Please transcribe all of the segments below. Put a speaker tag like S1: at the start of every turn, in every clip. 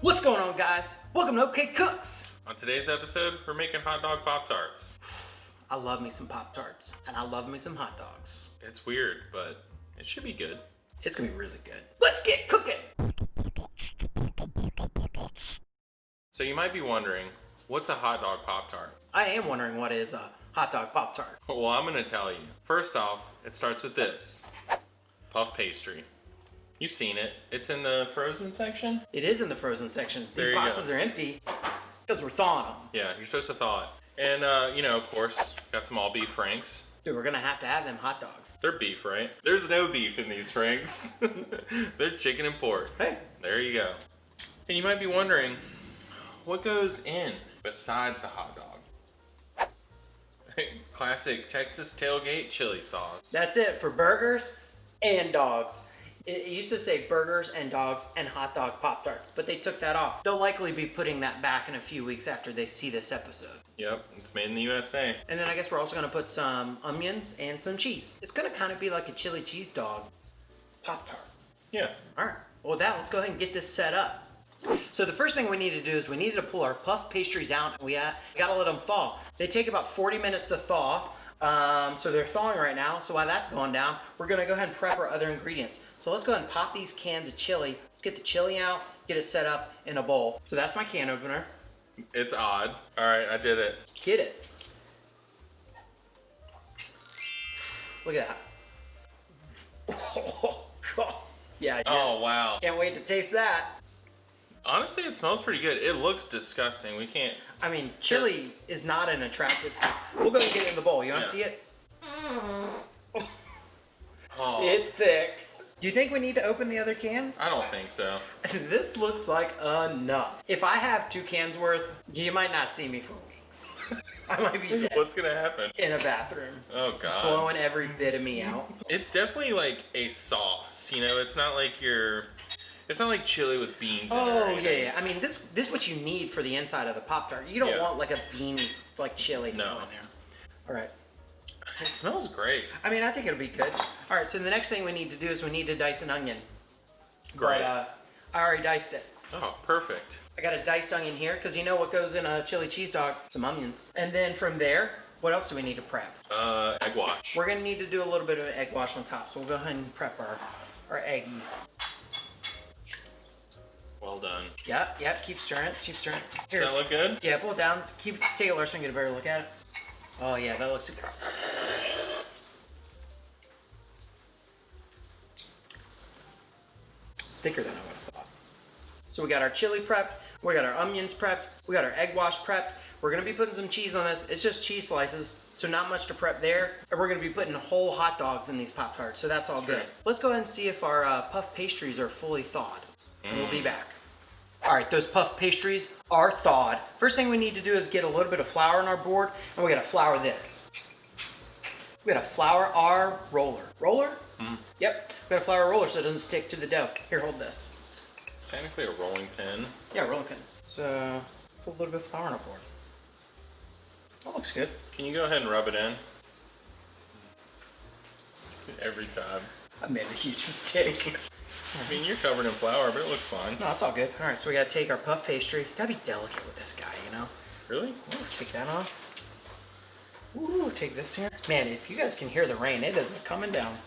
S1: What's going on, guys? Welcome to OK Cooks.
S2: On today's episode, we're making Hot Dog Pop Tarts.
S1: I love me some Pop Tarts, and I love me some hot dogs.
S2: It's weird, but it should be good.
S1: It's gonna be really good. Let's get cooking!
S2: So you might be wondering, what's a Hot Dog Pop Tart?
S1: I am wondering what is a Hot Dog Pop Tart.
S2: Well, I'm gonna tell you. First off, it starts with this. Puff Pastry. You've seen it. It's in the frozen section.
S1: It is in the frozen section.
S2: There
S1: These
S2: you
S1: boxes
S2: go.
S1: are empty because we're thawing them.
S2: Yeah, you're supposed to thaw it. And, of course, got some all beef franks.
S1: Dude, we're gonna have to have them hot dogs.
S2: They're beef, right? There's no beef in these franks. They're chicken and pork.
S1: Hey.
S2: There you go. And you might be wondering, what goes in besides the hot dog? Classic Texas tailgate chili sauce.
S1: That's it for burgers and dogs. It used to say burgers and dogs and hot dog Pop Tarts, but they took that off. They'll likely be putting that back in a few weeks after they see this episode.
S2: Yep, it's made in the USA.
S1: And then I guess we're also gonna put some onions and some cheese. It's gonna kind of be like a chili cheese dog Pop Tart.
S2: Yeah.
S1: All right, well with that, let's go ahead and get this set up. So the first thing we need to do is we needed to pull our puff pastries out, and we gotta let them thaw. They take about 40 minutes to thaw. So they're thawing right now. So while that's going down, we're gonna go ahead and prep our other ingredients. So let's go ahead and pop these cans of chili. Let's get the chili out, get it set up in a bowl. So that's my can opener.
S2: It's odd. All right, I did it.
S1: Get it. Look at that. Oh, God. Yeah, I did.
S2: Oh, wow.
S1: Can't wait to taste that.
S2: Honestly, it smells pretty good. It looks disgusting. We can't.
S1: I mean, chili is not an attractive food. We'll go ahead and get it in the bowl. You want to see it?
S2: Oh,
S1: It's thick. Do you think we need to open the other can?
S2: I don't think so.
S1: This looks like enough. If I have 2 cans worth, you might not see me for weeks. I might be dead
S2: What's gonna happen?
S1: in a bathroom,
S2: Oh, God.
S1: blowing every bit of me out.
S2: It's definitely like a sauce. You know, it's not like it's not like chili with beans in it.
S1: Oh,
S2: or
S1: yeah,
S2: anything.
S1: yeah. I mean, this is what you need for the inside of the Pop-Tart. You don't
S2: Yeah.
S1: want like a beany, like chili to
S2: No.
S1: go in there. All right.
S2: It smells great.
S1: I mean, I think it'll be good. All right, so the next thing we need to do is we need to dice an onion.
S2: Great.
S1: But, I already diced it.
S2: Oh, perfect.
S1: I got a diced onion here because you know what goes in a chili cheese dog? Some onions. And then from there, what else do we need to prep?
S2: Egg wash.
S1: We're gonna need to do a little bit of an egg wash on top, so we'll go ahead and prep our eggies.
S2: Well done.
S1: Yep, keep stirring, keep stirring. Here.
S2: Does that look good?
S1: Yeah, pull it down. Take it lower so I can get a better look at it. Oh yeah, that looks good. It's thicker than I would have thought. So we got our chili prepped, we got our onions prepped, we got our egg wash prepped. We're gonna be putting some cheese on this. It's just cheese slices, so not much to prep there. And we're gonna be putting whole hot dogs in these Pop Tarts, so that's all
S2: Sure.
S1: good. Let's go ahead and see if our puff pastries are fully thawed. And we'll be back. All right, those puff pastries are thawed. First thing we need to do is get a little bit of flour on our board, and we gotta flour this. We gotta flour our roller. Roller? Yep, we gotta flour a roller so it doesn't stick to the dough. Here, hold this.
S2: It's technically a rolling pin.
S1: Yeah, roller pin. So, put a little bit of flour on our board. That looks good.
S2: Can you go ahead and rub it in? Every time.
S1: I made a huge mistake.
S2: I mean, you're covered in flour, but it looks fine.
S1: No, it's all good. All right, so we gotta take our puff pastry. Gotta be delicate with this guy, you know?
S2: Really?
S1: Ooh, take that off. Ooh, take this here. Man, if you guys can hear the rain, it is coming down.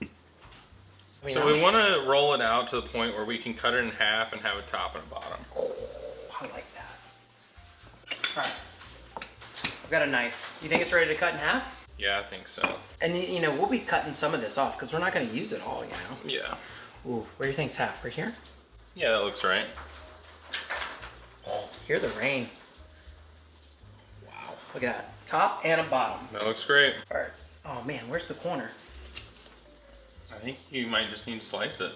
S1: I mean,
S2: So we want to roll it out to the point where we can cut it in half and have a top and a bottom.
S1: Oh, I like that. All right. I've got a knife. You think it's ready to cut in half?
S2: Yeah, I think so.
S1: And you know, we'll be cutting some of this off because we're not going to use it all, you know?
S2: Yeah.
S1: Ooh, where do you think it's half? Right here?
S2: Yeah, that looks right.
S1: Oh, hear the rain. Wow, look at that. Top and a bottom.
S2: That looks great.
S1: All right. Oh man, where's the corner?
S2: I think you might just need to slice it.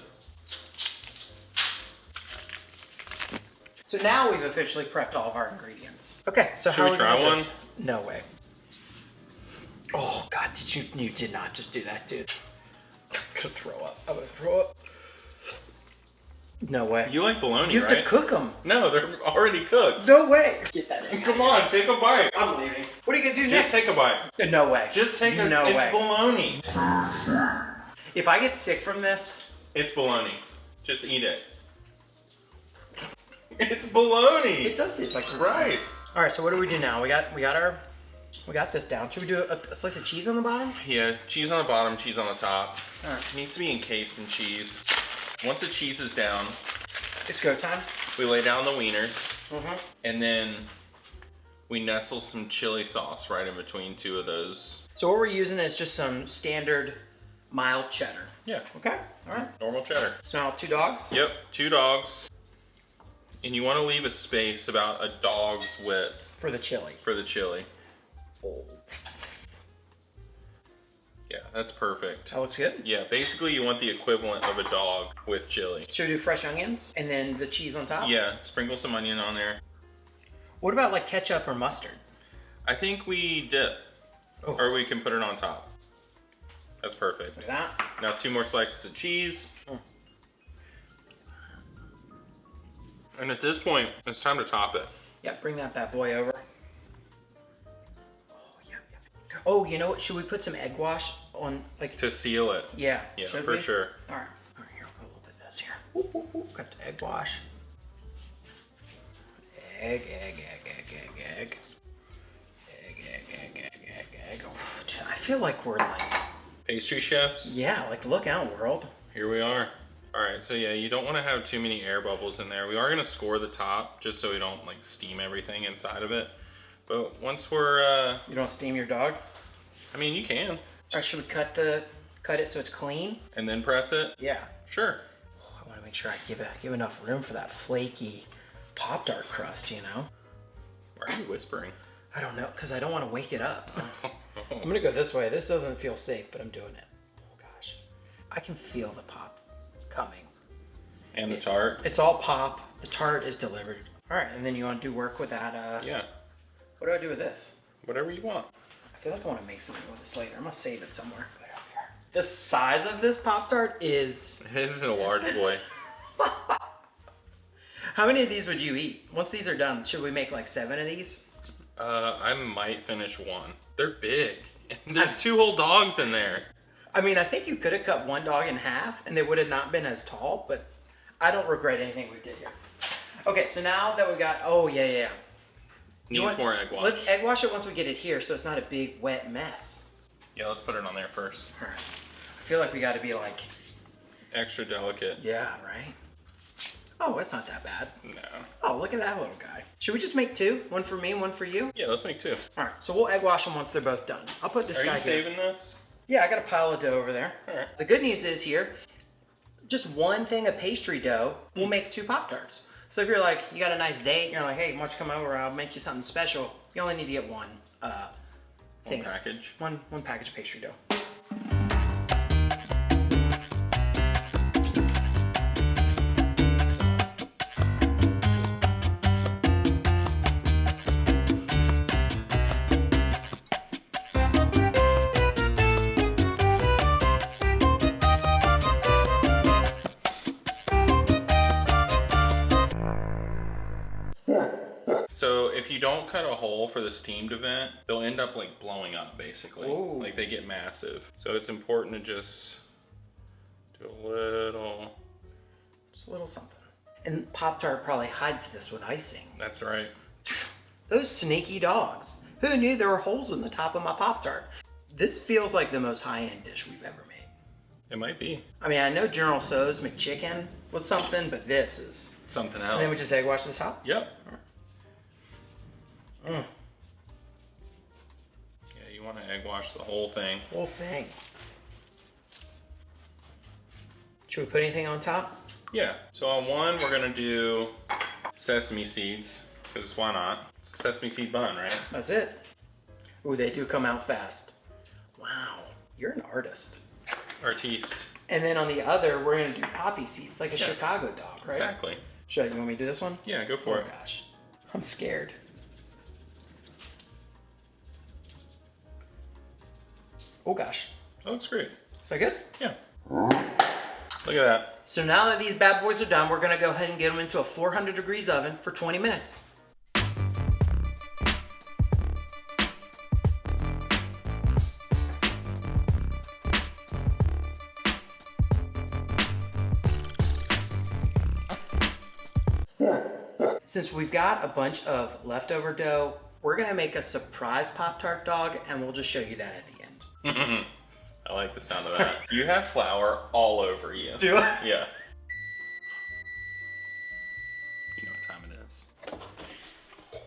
S1: So now we've officially prepped all of our ingredients. Okay, so
S2: Should
S1: how
S2: we
S1: are gonna
S2: try
S1: do
S2: one?
S1: this? No way. Oh God, you did not just do that, dude. I'm gonna throw up. I'm gonna throw up. No way.
S2: You like bologna,
S1: You have
S2: right?
S1: to cook them.
S2: No, they're already cooked.
S1: No way. Get that in.
S2: Come on, take a bite.
S1: I'm leaving. What are you gonna do
S2: Just
S1: next?
S2: take a bite.
S1: No way.
S2: Just take a.
S1: No
S2: it's
S1: way.
S2: bologna.
S1: If I get sick from this,
S2: It's bologna. Just eat it. It's bologna.
S1: It does taste like
S2: Right.
S1: All right, so what do we do now? We got this down. Should we do a slice of cheese on the bottom?
S2: Yeah, cheese on the bottom, cheese on the top.
S1: All right.
S2: It needs to be encased in cheese. Once the cheese is down,
S1: It's go time.
S2: we lay down the wieners,
S1: Mm-hmm.
S2: and then we nestle some chili sauce right in between two of those.
S1: So what we're using is just some standard mild cheddar.
S2: Yeah,
S1: Okay. All right.
S2: normal cheddar.
S1: So now 2 dogs.
S2: Yep, 2 dogs. And you want to leave a space about a dog's width
S1: For the chili.
S2: for the chili.
S1: Oh.
S2: Yeah, that's perfect.
S1: That looks good.
S2: Yeah, basically you want the equivalent of a dog with chili.
S1: Should we do fresh onions and then the cheese on top?
S2: Yeah, sprinkle some onion on there.
S1: What about like ketchup or mustard?
S2: I think we dip,
S1: Oh.
S2: or we can put it on top. That's perfect.
S1: Like that.
S2: Now 2 more slices of cheese.
S1: Mm.
S2: And at this point, it's time to top it.
S1: Yeah, bring that bad boy over. Oh, yeah, yeah. Oh, you know what? Should we put some egg wash on, like,
S2: To seal it.
S1: yeah.
S2: Yeah,
S1: should
S2: for
S1: we?
S2: sure.
S1: All right. All right, here, I'll put a little bit of this here. Whoop, whoop, whoop. Got the egg wash. Egg, egg, egg, egg, egg, egg. Egg, egg, egg, egg, egg, egg. Oh, I feel like we're like,
S2: Pastry chefs,
S1: yeah, like look out, world.
S2: here we are. All right, so yeah, you don't want to have too many air bubbles in there. We are going to score the top just so we don't like steam everything inside of it. But once we're,
S1: You don't steam your dog?
S2: I mean, you can.
S1: All right, should we cut it so it's clean?
S2: And then press it.
S1: Yeah.
S2: Sure.
S1: Oh, I want to make sure I give enough room for that flaky Pop Tart crust, you know?
S2: Why are you whispering?
S1: I don't know, because I don't want to wake it up. I'm going to go this way. This doesn't feel safe, but I'm doing it. Oh, gosh. I can feel the pop coming.
S2: And the tart.
S1: It's all pop. The tart is delivered. All right, and then you want to do work with that.
S2: Yeah,
S1: What do I do with this?
S2: whatever you want.
S1: I feel like I want to make something with this later. I'm going to save it somewhere. Put it up here. The size of this Pop Tart is...
S2: This is a large boy.
S1: How many of these would you eat? Once these are done, should we make like 7 of these?
S2: I might finish 1. They're big. There's 2 whole dogs in there.
S1: I mean, I think you could have cut one dog in half and they would have not been as tall, but I don't regret anything we did here. Okay, so now that we got, oh yeah, yeah, yeah.
S2: Needs more egg wash.
S1: Let's egg wash it once we get it here so it's not a big wet mess.
S2: Yeah, let's put it on there first.
S1: All right. I feel like we got to be like,
S2: Extra delicate.
S1: yeah, right? Oh, it's not that bad.
S2: No.
S1: Oh, look at that little guy. Should we just make 2? One for me, one for you?
S2: Yeah, let's make 2.
S1: All right, so we'll egg wash them once they're both done. I'll put this
S2: Are
S1: guy
S2: you
S1: here.
S2: saving this?
S1: Yeah, I got a pile of dough over there.
S2: All right.
S1: The good news is here, just one thing of pastry dough will make 2 Pop-Tarts. So if you're like, you got a nice date, and you're like, hey, why don't you come over, I'll make you something special. You only need to get one thing.
S2: Package.
S1: One package of pastry dough.
S2: So if you don't cut a hole for the steamed event, they'll end up like blowing up basically.
S1: Ooh.
S2: Like they get massive. So it's important to just do a little.
S1: Just a little something. And Pop-Tart probably hides this with icing.
S2: That's right.
S1: Those sneaky dogs. Who knew there were holes in the top of my Pop-Tart? This feels like the most high-end dish we've ever made.
S2: It might be
S1: I mean, I know General Tso's McChicken was something, but this is...
S2: something else.
S1: And then we just egg wash the top?
S2: Yep.
S1: Mm.
S2: Yeah, you want to egg wash the whole thing.
S1: Whole thing. Should we put anything on top?
S2: Yeah. So on one, we're gonna do sesame seeds, because why not? It's a sesame seed bun, right?
S1: That's it. Ooh, they do come out fast. Wow, you're an artist.
S2: Artiste.
S1: And then on the other, we're gonna do poppy seeds, like a
S2: Yeah.
S1: Chicago dog, right?
S2: Exactly.
S1: Should you want me to do this one?
S2: Yeah, go for
S1: Oh
S2: it.
S1: gosh, I'm scared. Oh gosh,
S2: That looks great.
S1: is that good?
S2: Yeah. Look at that.
S1: So now that these bad boys are done, we're gonna go ahead and get them into a 400 degrees oven for 20 minutes. since we've got a bunch of leftover dough, we're gonna make a surprise Pop-Tart dog, and we'll just show you that at the end.
S2: I like the sound of that. You have flour all over you.
S1: Do I?
S2: Yeah. You know what time it is.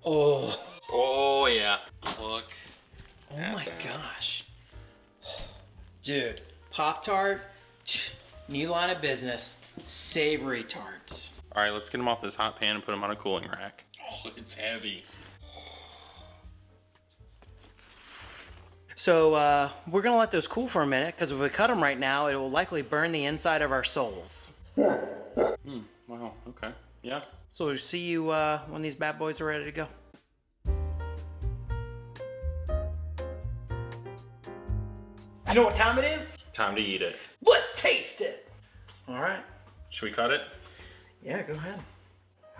S1: Oh.
S2: Oh yeah. Look.
S1: Oh my gosh. Dude, Pop-Tart, new line of business, savory tarts.
S2: All right, let's get them off this hot pan and put them on a cooling rack. Oh, it's heavy.
S1: So we're gonna let those cool for a minute, because if we cut them right now, it will likely burn the inside of our soles.
S2: Wow, okay, yeah.
S1: So we'll see you when these bad boys are ready to go. You know what time it is?
S2: Time to eat it.
S1: Let's taste it. All right.
S2: Should we cut it?
S1: Yeah, go ahead.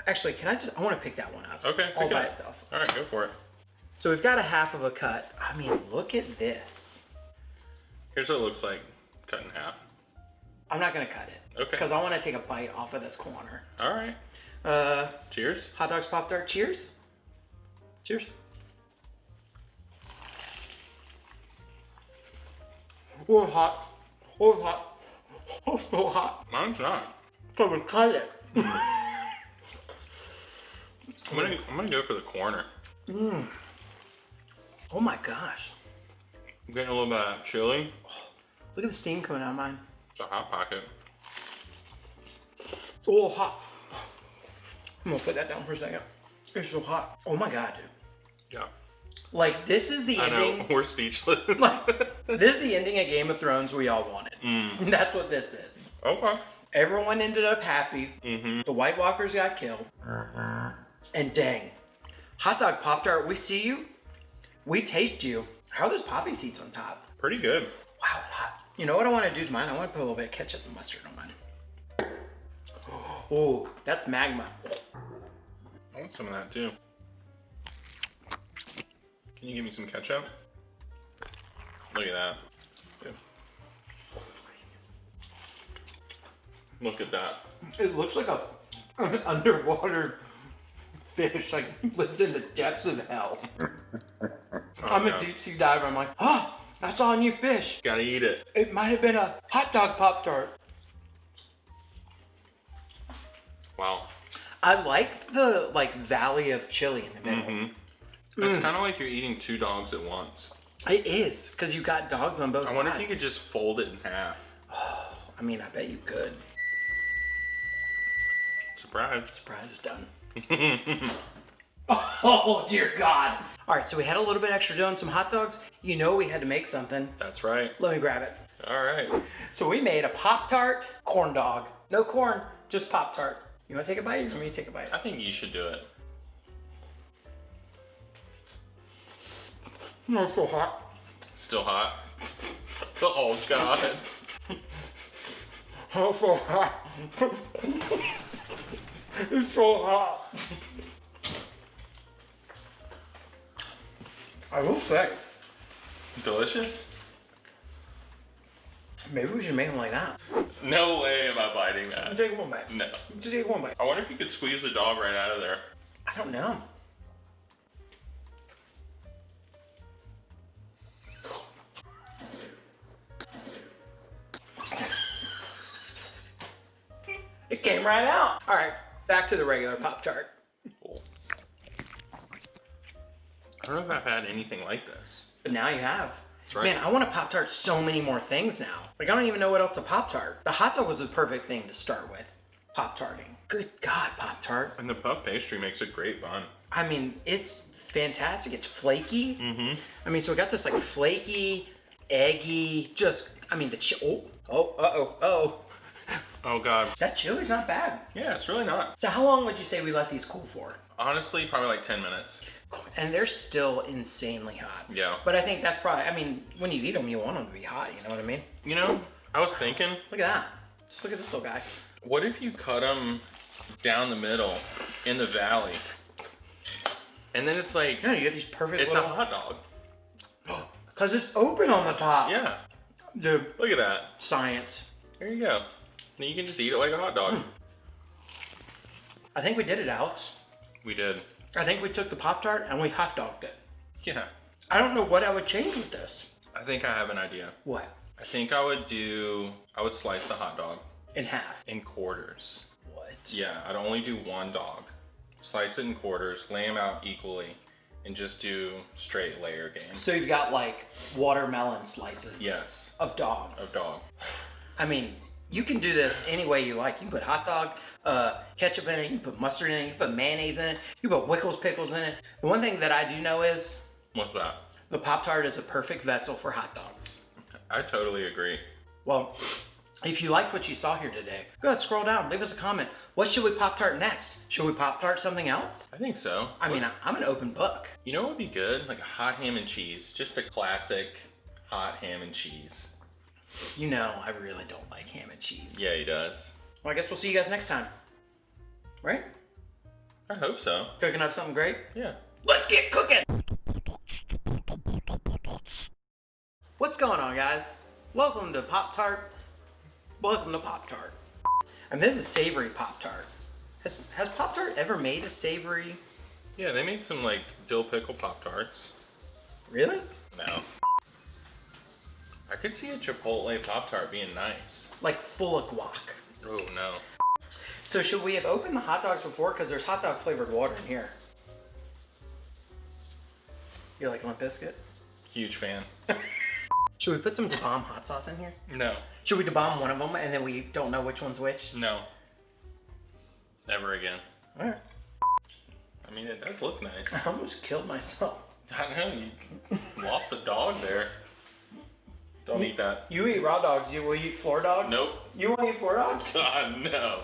S1: Actually, I want to pick that one up.
S2: Okay,
S1: all
S2: pick it
S1: by
S2: up.
S1: itself.
S2: All right, go for it.
S1: So we've got a half of a cut. I mean, look at this.
S2: Here's what it looks like cut in half.
S1: I'm not gonna cut it.
S2: Okay.
S1: Because I want to take a bite off of this corner.
S2: All right. Cheers.
S1: Hot Dogs Pop Tart. Cheers. Cheers. Oh, hot. Oh, hot. Oh, so hot.
S2: Mine's not.
S1: So we cut it.
S2: I'm gonna go for the corner.
S1: Oh my gosh.
S2: I'm getting a little bit of chili.
S1: Look at the steam coming out of mine.
S2: It's a hot pocket.
S1: Oh, hot. I'm gonna put that down for a second. It's so hot. Oh my god, dude.
S2: Yeah.
S1: Like, this is the
S2: I know,
S1: ending.
S2: we're speechless.
S1: This is the ending of Game of Thrones we all wanted. That's what this is.
S2: Okay.
S1: Everyone ended up happy. The White Walkers got killed. And dang, Hot Dog Pop Tart, we see you. We taste you. How are those poppy seeds on top?
S2: Pretty good.
S1: Wow, it's hot. You know what I want to do to mine? I want to put a little bit of ketchup and mustard on mine. Oh, that's magma.
S2: I want some of that too. Can you give me some ketchup? Look at that. Look at that.
S1: It looks like an underwater fish, like lives in the depths of hell. I'm a deep sea diver. I'm like, oh, I saw a new fish.
S2: Gotta eat it.
S1: It might have been a hot dog Pop Tart.
S2: Wow.
S1: I like the valley of chili in the middle.
S2: It's kind of like you're eating two dogs at once.
S1: It is, because you got dogs on both sides.
S2: I wonder if you could just fold it in half.
S1: I mean, I bet you could.
S2: Surprise.
S1: Surprise is done. Oh, dear God. All right, so we had a little bit extra dough and some hot dogs. You know we had to make something.
S2: That's right.
S1: Let me grab it.
S2: All right.
S1: So we made a Pop-Tart corn dog. No corn, just Pop-Tart. You want to take a bite or you want me to take a bite?
S2: I think you should do it.
S1: No, it's so hot.
S2: Still hot? Oh, God.
S1: Oh, so hot. It's so hot. I will say,
S2: Delicious?
S1: maybe we should make them like that.
S2: No way am I biting that.
S1: Take one bite.
S2: No.
S1: Just take one bite.
S2: I wonder if you could squeeze the dog right out of there.
S1: I don't know. It came right out. All right, back to the regular Pop-Tart.
S2: Cool. I don't know if I've had anything like this.
S1: But now you have.
S2: That's right.
S1: Man, I want to Pop-Tart so many more things now. Like, I don't even know what else to Pop-Tart. The hot dog was the perfect thing to start with. Pop-Tarting. Good God, Pop-Tart.
S2: And the puff pastry makes a great bun.
S1: I mean, it's fantastic. It's flaky. I mean, so we got this like flaky, eggy, just, I mean, the oh.
S2: Oh, God.
S1: That chili's not bad.
S2: Yeah, it's really not.
S1: So how long would you say we let these cool for?
S2: Honestly, probably like 10 minutes.
S1: And they're still insanely hot.
S2: Yeah.
S1: But I think that's probably, I mean, when you eat them, you want them to be hot, you know what I mean?
S2: You know, I was thinking,
S1: Look at that. Just look at this little guy.
S2: what if you cut them down the middle in the valley? And then it's like,
S1: Yeah, you get these perfect
S2: it's a
S1: little...
S2: hot dog.
S1: Because it's open on the top.
S2: Yeah.
S1: Dude,
S2: Look at that.
S1: science.
S2: There you go. Then you can just eat it like a hot dog.
S1: I think we did it, Alex.
S2: We did.
S1: I think we took the Pop Tart and we hot dogged it.
S2: Yeah.
S1: I don't know what I would change with this.
S2: I think I have an idea.
S1: What?
S2: I think I would slice the hot dog
S1: In half.
S2: in quarters.
S1: What?
S2: Yeah, I'd only do one dog. Slice it in quarters, lay them out equally, and just do straight layer game.
S1: So you've got like watermelon slices.
S2: Yes.
S1: Of dogs.
S2: Of dog.
S1: I mean, you can do this any way you like. You can put hot dog ketchup in it. You can put mustard in it. You can put mayonnaise in it. You can put Wickles pickles in it. The one thing that I do know is
S2: What's that?
S1: the Pop Tart is a perfect vessel for hot dogs.
S2: I totally agree.
S1: Well, if you liked what you saw here today, go ahead, scroll down, leave us a comment. What should we Pop Tart next? Should we Pop Tart something else?
S2: I think so.
S1: I mean, I'm an open book.
S2: You know what would be good? Like a hot ham and cheese. Just a classic hot ham and cheese.
S1: You know, I really don't like ham and cheese.
S2: Yeah, he does.
S1: Well, I guess we'll see you guys next time. Right?
S2: I hope so.
S1: Cooking up something great?
S2: Yeah.
S1: Let's get cooking! What's going on, guys? Welcome to Pop Tart. Welcome to Pop Tart. And this is Savory Pop Tart. Has Pop Tart ever made a savory?
S2: Yeah, they made some like dill pickle Pop Tarts.
S1: Really?
S2: No. I could see a Chipotle Pop Tart being nice.
S1: Like full of guac.
S2: Oh no.
S1: So should we have opened the hot dogs before? Because there's hot dog flavored water in here. You like Limp Bizkit?
S2: Huge fan.
S1: Should we put some Da Bomb hot sauce in here?
S2: No.
S1: Should we Da Bomb one of them and then we don't know which one's which?
S2: No. Never again.
S1: Alright.
S2: I mean, it does look nice.
S1: I almost killed myself.
S2: I know, you lost a dog there. Don't eat that.
S1: You eat raw dogs, will you eat floor dogs?
S2: Nope.
S1: You want to eat floor dogs?
S2: God, no.